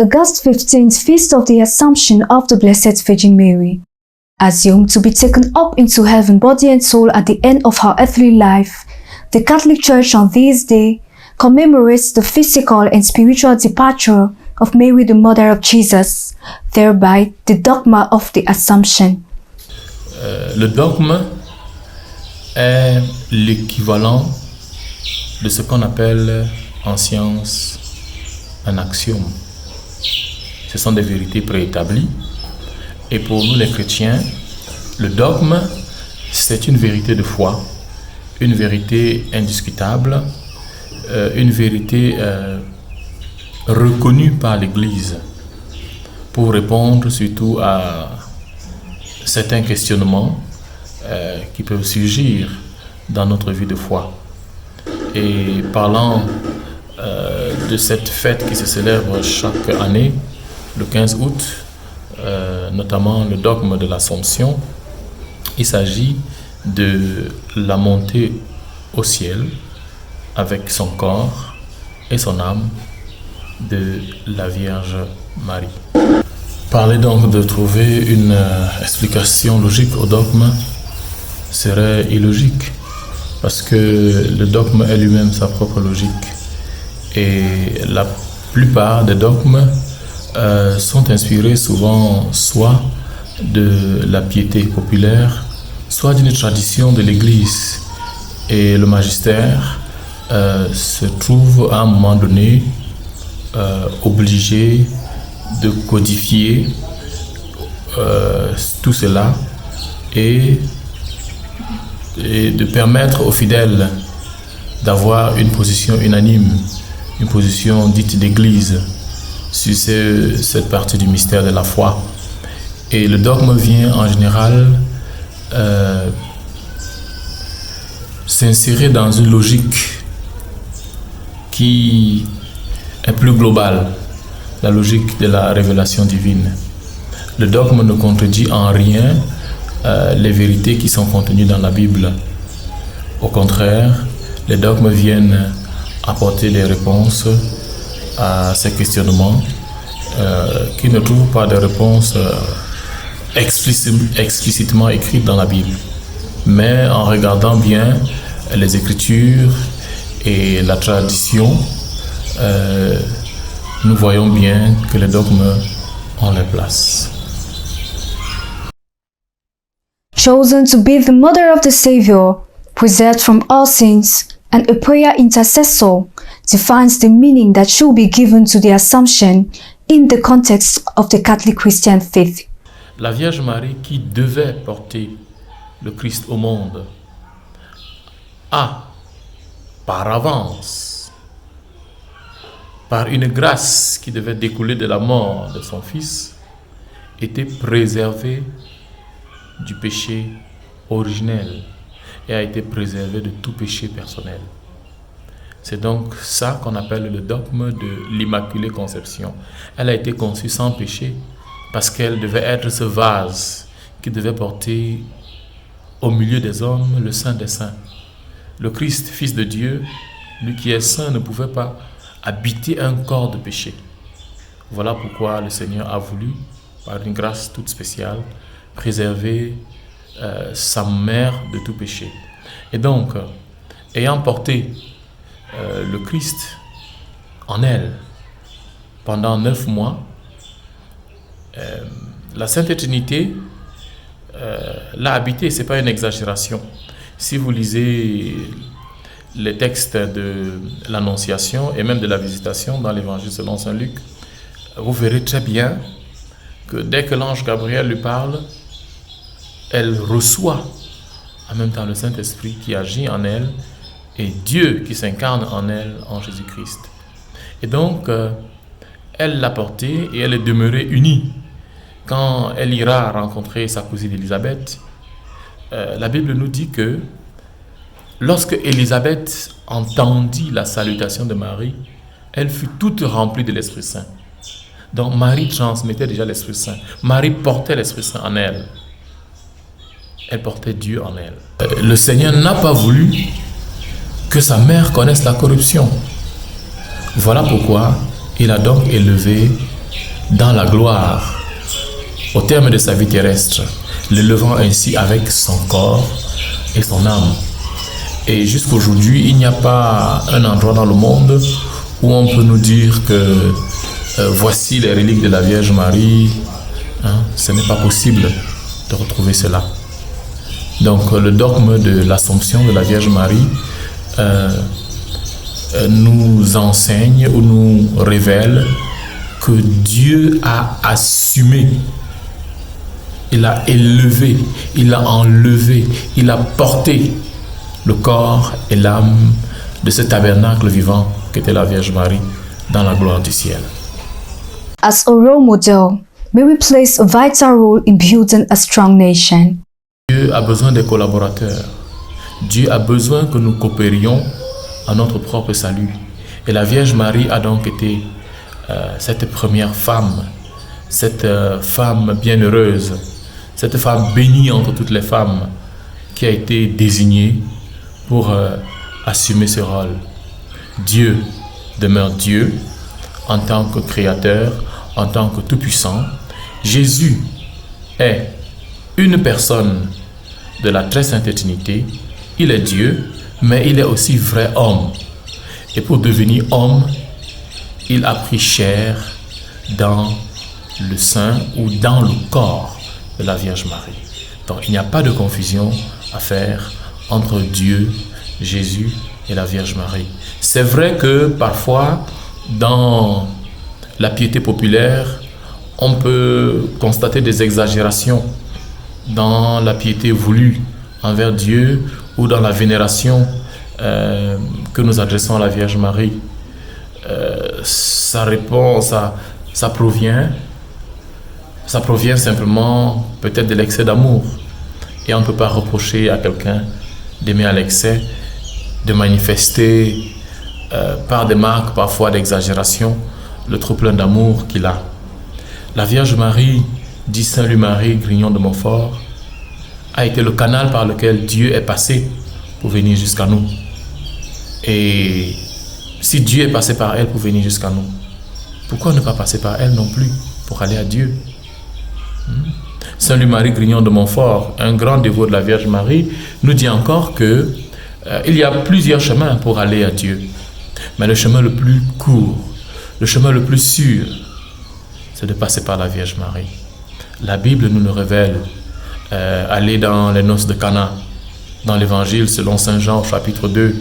August 15th Feast of the Assumption of the Blessed Virgin Mary. Assumed to be taken up into heaven body and soul at the end of her earthly life, the Catholic Church on this day commemorates the physical and spiritual departure of Mary, the Mother of Jesus, thereby the dogma of the Assumption. Le dogme est l'équivalent de ce qu'on appelle en science un axiome. Ce sont des vérités préétablies. Et pour nous les chrétiens, le dogme, c'est une vérité de foi, une vérité indiscutable, une vérité reconnue par l'Église pour répondre surtout à certains questionnements qui peuvent surgir dans notre vie de foi. Et parlant de cette fête qui se célèbre chaque année, le 15 août, notamment le dogme de l'Assomption, il s'agit de la montée au ciel avec son corps et son âme de la Vierge Marie. Parler donc de trouver une explication logique au dogme serait illogique parce que le dogme est lui-même sa propre logique et la plupart des dogmes sont inspirés souvent soit de la piété populaire, soit d'une tradition de l'Église. Et le magistère se trouve à un moment donné obligé de codifier tout cela et de permettre aux fidèles d'avoir une position unanime, une position dite d'Église sur cette partie du mystère de la foi. Et le dogme vient en général s'insérer dans une logique qui est plus globale, la logique de la révélation divine. Le dogme ne contredit en rien les vérités qui sont contenues dans la Bible. Au contraire, les dogmes viennent apporter des réponses à ces questionnements qui ne trouvent pas de réponse explicitement écrite dans la Bible. Mais en regardant bien les Écritures et la tradition, nous voyons bien que les dogmes ont leur place. Chosen to be the mother of the Savior, preserved from all sins, and a prayer intercessor, defines the meaning that should be given to the Assumption in the context of the Catholic Christian faith. La Vierge Marie qui devait porter le Christ au monde a, par avance, par une grâce qui devait découler de la mort de son Fils, été préservée du péché originel et a été préservée de tout péché personnel. C'est donc ça qu'on appelle le dogme de l'Immaculée Conception. Elle a été conçue sans péché parce qu'elle devait être ce vase qui devait porter au milieu des hommes le Saint des Saints. Le Christ, Fils de Dieu, lui qui est saint, ne pouvait pas habiter un corps de péché. Voilà pourquoi le Seigneur a voulu, par une grâce toute spéciale, préserver sa mère de tout péché. Et donc, ayant porté le Christ en elle pendant 9 mois, la Sainte Trinité l'a habité. Ce n'est pas une exagération. Si vous lisez les textes de l'Annonciation et même de la Visitation dans l'Évangile selon Saint Luc, vous verrez très bien que dès que l'ange Gabriel lui parle, elle reçoit en même temps le Saint-Esprit qui agit en elle et Dieu qui s'incarne en elle, en Jésus-Christ. Et donc, elle l'a porté et elle est demeurée unie. Quand elle ira rencontrer sa cousine Élisabeth, la Bible nous dit que lorsque Élisabeth entendit la salutation de Marie, elle fut toute remplie de l'Esprit Saint. Donc Marie transmettait déjà l'Esprit Saint. Marie portait l'Esprit Saint en elle. Elle portait Dieu en elle. Le Seigneur n'a pas voulu que sa mère connaisse la corruption. Voilà pourquoi il a donc élevé dans la gloire au terme de sa vie terrestre, l'élevant ainsi avec son corps et son âme. Et jusqu'aujourd'hui, il n'y a pas un endroit dans le monde où on peut nous dire que voici les reliques de la Vierge Marie. Ce n'est pas possible de retrouver cela. Donc le dogme de l'Assomption de la Vierge Marie nous enseigne ou nous révèle que Dieu a assumé, il a élevé, il a enlevé, il a porté le corps et l'âme de ce tabernacle vivant qu'était la Vierge Marie dans la gloire du ciel. As a role model, Mary plays a vital role in building a strong nation. Dieu a besoin des collaborateurs. Dieu a besoin que nous coopérions à notre propre salut. Et la Vierge Marie a donc été cette première femme, cette femme bienheureuse, cette femme bénie entre toutes les femmes qui a été désignée pour assumer ce rôle. Dieu demeure Dieu en tant que créateur, en tant que tout-puissant. Jésus est une personne de la très sainte Trinité. Il est Dieu, mais il est aussi vrai homme. Et pour devenir homme, il a pris chair dans le sein ou dans le corps de la Vierge Marie. Donc il n'y a pas de confusion à faire entre Dieu, Jésus et la Vierge Marie. C'est vrai que parfois, dans la piété populaire, on peut constater des exagérations dans la piété voulue envers Dieu ou dans la vénération que nous adressons à la Vierge Marie. Ça provient simplement peut-être de l'excès d'amour. Et on ne peut pas reprocher à quelqu'un d'aimer à l'excès, de manifester par des marques parfois d'exagération le trop plein d'amour qu'il a. La Vierge Marie, dit Saint Louis-Marie Grignon de Montfort, a été le canal par lequel Dieu est passé pour venir jusqu'à nous. Et si Dieu est passé par elle pour venir jusqu'à nous, pourquoi ne pas passer par elle non plus pour aller à Dieu? Saint Louis-Marie Grignon de Montfort, un grand dévot de la Vierge Marie, nous dit encore que il y a plusieurs chemins pour aller à Dieu. Mais le chemin le plus court, le chemin le plus sûr, c'est de passer par la Vierge Marie. La Bible nous le révèle. Allez dans les noces de Cana, dans l'Évangile selon Saint Jean, chapitre 2,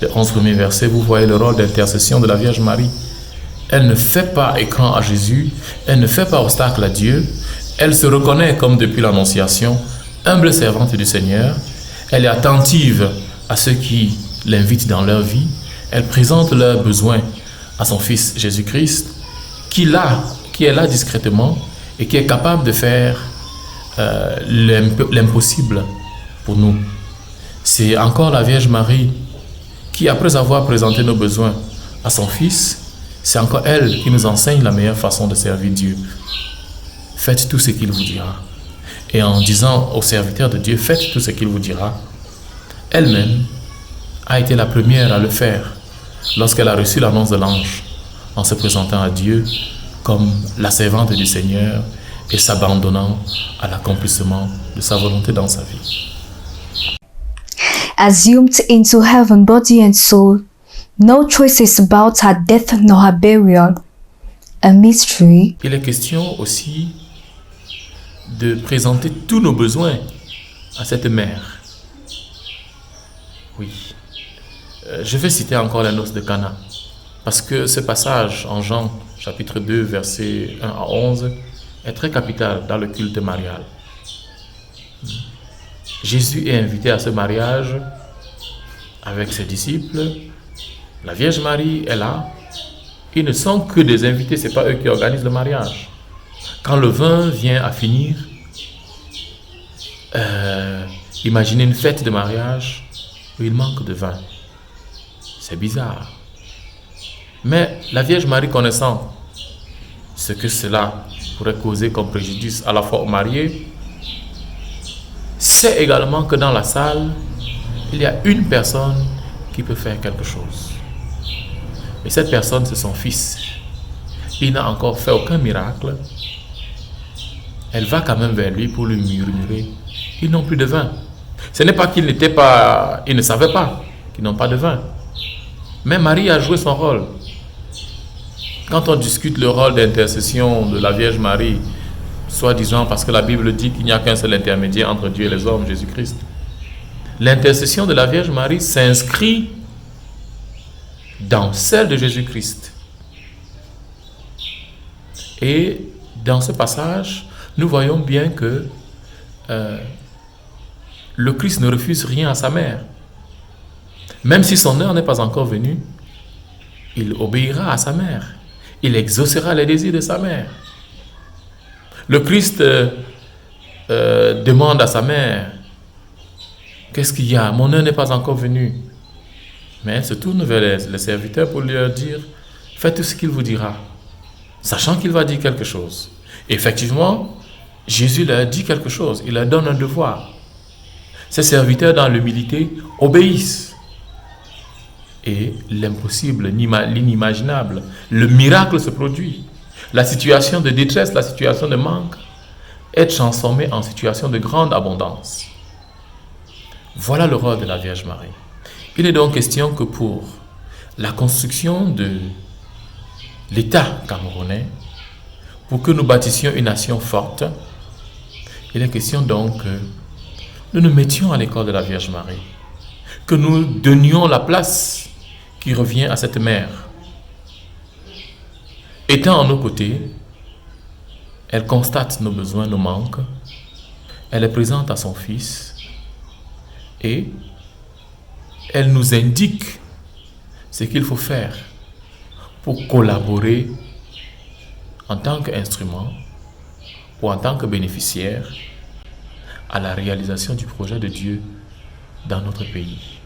les 11 premiers versets, vous voyez le rôle d'intercession de la Vierge Marie. Elle ne fait pas écran à Jésus, elle ne fait pas obstacle à Dieu, elle se reconnaît comme depuis l'Annonciation, humble servante du Seigneur, elle est attentive à ceux qui l'invitent dans leur vie, elle présente leurs besoins à son Fils Jésus-Christ, qui est là discrètement et qui est capable de faire l'impossible pour nous. C'est encore la Vierge Marie qui, après avoir présenté nos besoins à son Fils, c'est encore elle qui nous enseigne la meilleure façon de servir Dieu. Faites tout ce qu'il vous dira. Et en disant aux serviteurs de Dieu, faites tout ce qu'il vous dira, elle-même a été la première à le faire lorsqu'elle a reçu l'annonce de l'ange en se présentant à Dieu comme la servante du Seigneur et s'abandonnant à l'accomplissement de sa volonté dans sa vie. Assumed into heaven, body and soul, no choices about her death nor her burial. A mystery. Il est question aussi de présenter tous nos besoins à cette mère. Oui. Je vais citer encore la noce de Cana, parce que ce passage en Jean, chapitre 2, versets 1 à 11, est très capital dans le culte marial. Jésus est invité à ce mariage avec ses disciples. La Vierge Marie est là. Ils ne sont que des invités, ce n'est pas eux qui organisent le mariage. Quand le vin vient à finir, imaginez une fête de mariage où il manque de vin. C'est bizarre. Mais la Vierge Marie, connaissant ce que cela pourrait causer comme préjudice à la fois aux mariés, sait également que dans la salle, il y a une personne qui peut faire quelque chose. Et cette personne, c'est son Fils. il n'a encore fait aucun miracle, elle va quand même vers lui pour lui murmurer, ils n'ont plus de vin. Ce n'est pas qu'ils ne savaient pas qu'ils n'ont pas de vin. Mais Marie a joué son rôle. Quand on discute le rôle d'intercession de la Vierge Marie, soi-disant parce que la Bible dit qu'il n'y a qu'un seul intermédiaire entre Dieu et les hommes, Jésus-Christ, l'intercession de la Vierge Marie s'inscrit dans celle de Jésus-Christ. Et dans ce passage, nous voyons bien que le Christ ne refuse rien à sa mère. Même si son heure n'est pas encore venue, il obéira à sa mère. Il exaucera les désirs de sa mère. Le Christ demande à sa mère, qu'est-ce qu'il y a? Mon heure n'est pas encore venue. Mais elle se tourne vers les serviteurs pour leur dire, faites ce qu'il vous dira, sachant qu'il va dire quelque chose. Et effectivement, Jésus leur dit quelque chose, il leur donne un devoir. Ces serviteurs, dans l'humilité, obéissent. Et l'impossible, l'inimaginable, le miracle se produit. La situation de détresse, la situation de manque est transformée en situation de grande abondance. Voilà le rôle de la Vierge Marie. Il est donc question que pour la construction de l'État camerounais, pour que nous bâtissions une nation forte, il est question donc que nous nous mettions à l'école de la Vierge Marie, que nous donnions la place qui revient à cette mère. Étant à nos côtés, elle constate nos besoins, nos manques, elle est présente à son Fils et elle nous indique ce qu'il faut faire pour collaborer en tant qu'instrument ou en tant que bénéficiaire à la réalisation du projet de Dieu dans notre pays.